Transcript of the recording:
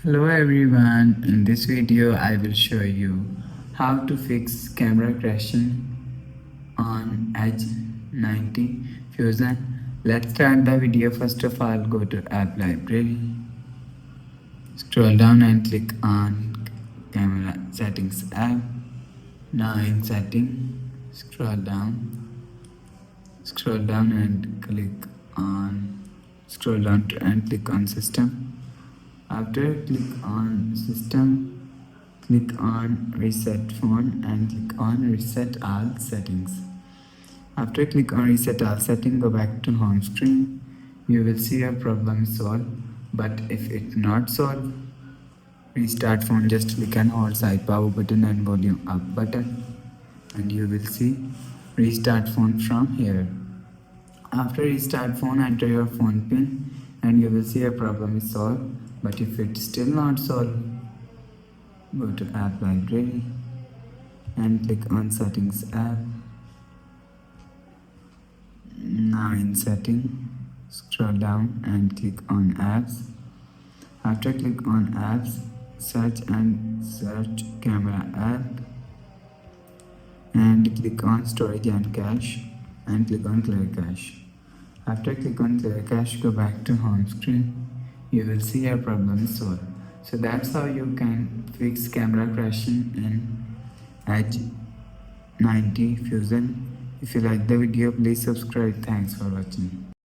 Hello everyone, in this video I will show you how to fix camera crashing on Edge 90 Fusion. Let's start the video. First of all, go to app library, scroll down and click on camera settings app. Now in setting, scroll down and scroll down and click on system. After click on system, click on reset phone and click on reset all settings. After click on reset all settings, go back to home screen. You will see a problem solved, but if it not solved, restart phone. Just click and hold side power button and volume up button and you will see restart phone from here. After restart phone, enter your phone pin and you will see a problem is solved. But if it's still not solved, go to app library and click on settings app. Now in setting, scroll down and click on apps. After click on apps, search camera app and click on storage and cache and click on clear cache. After click on clear cache, go back to home screen. You will see your problem is solved. So that's how you can fix camera crashing in Edge 90 Fusion. If you like the video, please subscribe. Thanks for watching.